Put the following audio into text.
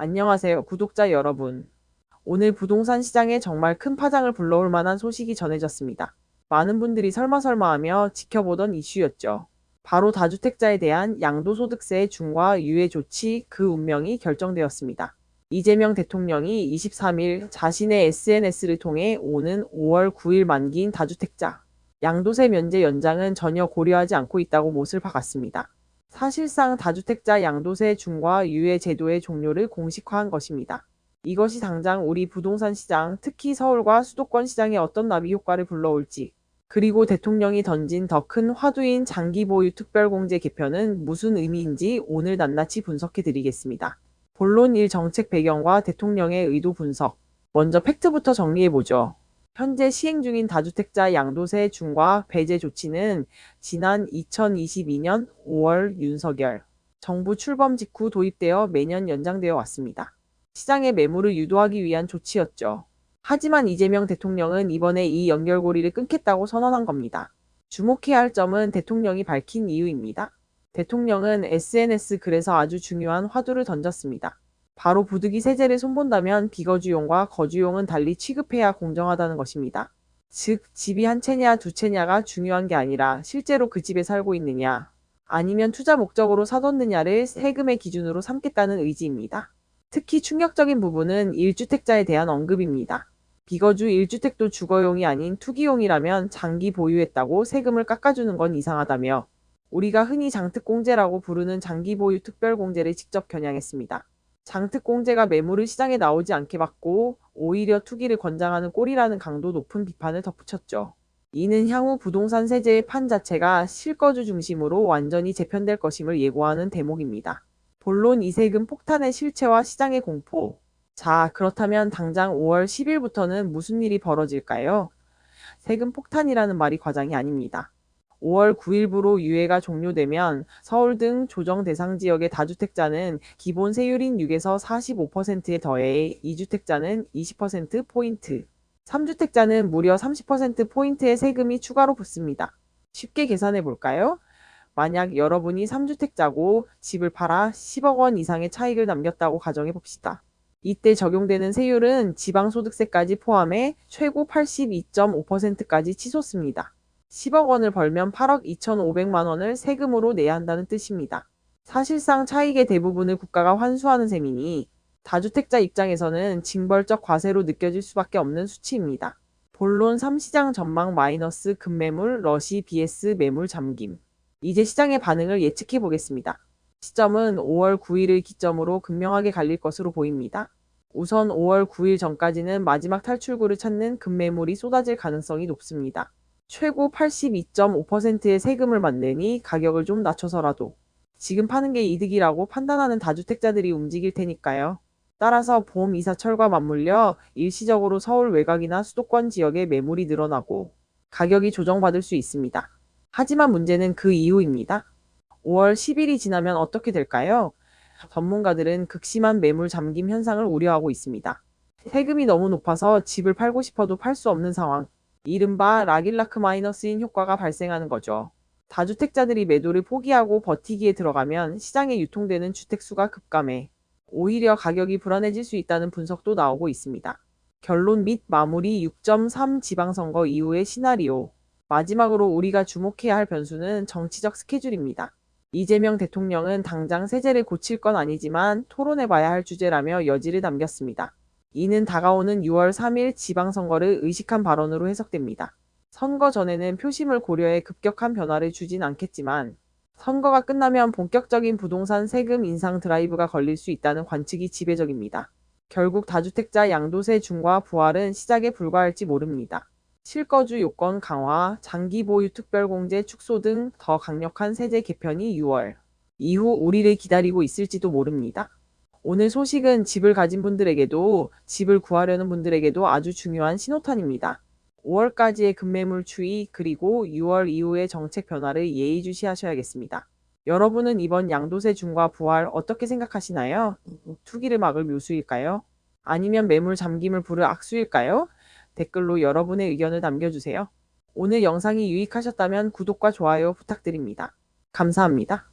안녕하세요, 구독자 여러분. 오늘 부동산 시장에 정말 큰 파장을 불러올 만한 소식이 전해졌습니다. 많은 분들이 설마 하며 지켜보던 이슈였죠. 바로 다주택자에 대한 양도소득세 중과 유예 조치 그 운명이 결정되었습니다. 이재명 대통령이 23일 자신의 SNS를 통해 오는 5월 9일 만기인 다주택자 양도세 면제 연장은 전혀 고려하지 않고 있다고 못을 박았습니다. 사실상 다주택자 양도세 중과 유예 제도의 종료를 공식화한 것입니다. 이것이 당장 우리 부동산 시장, 특히 서울과 수도권 시장에 어떤 나비 효과를 불러올지, 그리고 대통령이 던진 더 큰 화두인 장기 보유 특별공제 개편은 무슨 의미인지 오늘 낱낱이 분석해 드리겠습니다. 본론 1 정책 배경과 대통령의 의도 분석. 먼저 팩트부터 정리해 보죠. 현재 시행 중인 다주택자 양도세 중과 배제 조치는 지난 2022년 5월 윤석열 정부 출범 직후 도입되어 매년 연장되어 왔습니다. 시장의 매물을 유도하기 위한 조치였죠. 하지만 이재명 대통령은 이번에 이 연결고리를 끊겠다고 선언한 겁니다. 주목해야 할 점은 대통령이 밝힌 이유입니다. 대통령은 SNS 글에서 아주 중요한 화두를 던졌습니다. 바로 부득이 세제를 손본다면 비거주용과 거주용은 달리 취급해야 공정하다는 것입니다. 즉, 집이 한 채냐 두 채냐가 중요한 게 아니라 실제로 그 집에 살고 있느냐, 아니면 투자 목적으로 사뒀느냐를 세금의 기준으로 삼겠다는 의지입니다. 특히 충격적인 부분은 1주택자에 대한 언급입니다. 비거주 1주택도 주거용이 아닌 투기용이라면 장기 보유했다고 세금을 깎아주는 건 이상하다며 우리가 흔히 장특공제라고 부르는 장기 보유 특별공제를 직접 겨냥했습니다. 장특공제가 매물을 시장에 나오지 않게 막고 오히려 투기를 권장하는 꼴이라는 강도 높은 비판을 덧붙였죠. 이는 향후 부동산 세제의 판 자체가 실거주 중심으로 완전히 재편될 것임을 예고하는 대목입니다. 본론 이 세금 폭탄의 실체와 시장의 공포. 자, 그렇다면 당장 5월 10일부터는 무슨 일이 벌어질까요? 세금 폭탄이라는 말이 과장이 아닙니다. 5월 9일부로 유예가 종료되면 서울 등 조정 대상 지역의 다주택자는 기본 세율인 6에서 45%에 더해 2주택자는 20%포인트, 3주택자는 무려 30%포인트의 세금이 추가로 붙습니다. 쉽게 계산해 볼까요? 만약 여러분이 3주택자고 집을 팔아 10억 원 이상의 차익을 남겼다고 가정해 봅시다. 이때 적용되는 세율은 지방소득세까지 포함해 최고 82.5%까지 치솟습니다. 10억 원을 벌면 8억 2,500만 원을 세금으로 내야 한다는 뜻입니다. 사실상 차익의 대부분을 국가가 환수하는 셈이니 다주택자 입장에서는 징벌적 과세로 느껴질 수밖에 없는 수치입니다. 본론 3시장 전망 마이너스 급매물 러시 vs 매물 잠김. 이제 시장의 반응을 예측해 보겠습니다. 시점은 5월 9일을 기점으로 극명하게 갈릴 것으로 보입니다. 우선 5월 9일 전까지는 마지막 탈출구를 찾는 급매물이 쏟아질 가능성이 높습니다. 최고 82.5%의 세금을 맞내니 가격을 좀 낮춰서라도 지금 파는 게 이득이라고 판단하는 다주택자들이 움직일 테니까요. 따라서 봄 이사철과 맞물려 일시적으로 서울 외곽이나 수도권 지역에 매물이 늘어나고 가격이 조정받을 수 있습니다. 하지만 문제는 그 이후입니다. 5월 10일이 지나면 어떻게 될까요? 전문가들은 극심한 매물 잠김 현상을 우려하고 있습니다. 세금이 너무 높아서 집을 팔고 싶어도 팔 수 없는 상황. 이른바 락일라크 마이너스인 효과가 발생하는 거죠. 다주택자들이 매도를 포기하고 버티기에 들어가면 시장에 유통되는 주택수가 급감해 오히려 가격이 불안해질 수 있다는 분석도 나오고 있습니다. 결론 및 마무리 6.3 지방선거 이후의 시나리오. 마지막으로 우리가 주목해야 할 변수는 정치적 스케줄입니다. 이재명 대통령은 당장 세제를 고칠 건 아니지만 토론해봐야 할 주제라며 여지를 남겼습니다. 이는 다가오는 6월 3일 지방선거를 의식한 발언으로 해석됩니다. 선거 전에는 표심을 고려해 급격한 변화를 주진 않겠지만 선거가 끝나면 본격적인 부동산 세금 인상 드라이브가 걸릴 수 있다는 관측이 지배적입니다. 결국 다주택자 양도세 중과 부활은 시작에 불과할지 모릅니다. 실거주 요건 강화, 장기 보유 특별공제 축소 등 더 강력한 세제 개편이 6월 이후 우리를 기다리고 있을지도 모릅니다. 오늘 소식은 집을 가진 분들에게도 집을 구하려는 분들에게도 아주 중요한 신호탄입니다. 5월까지의 급매물 추이 그리고 6월 이후의 정책 변화를 예의주시하셔야겠습니다. 여러분은 이번 양도세 중과 부활 어떻게 생각하시나요? 투기를 막을 묘수일까요? 아니면 매물 잠김을 부를 악수일까요? 댓글로 여러분의 의견을 남겨주세요. 오늘 영상이 유익하셨다면 구독과 좋아요 부탁드립니다. 감사합니다.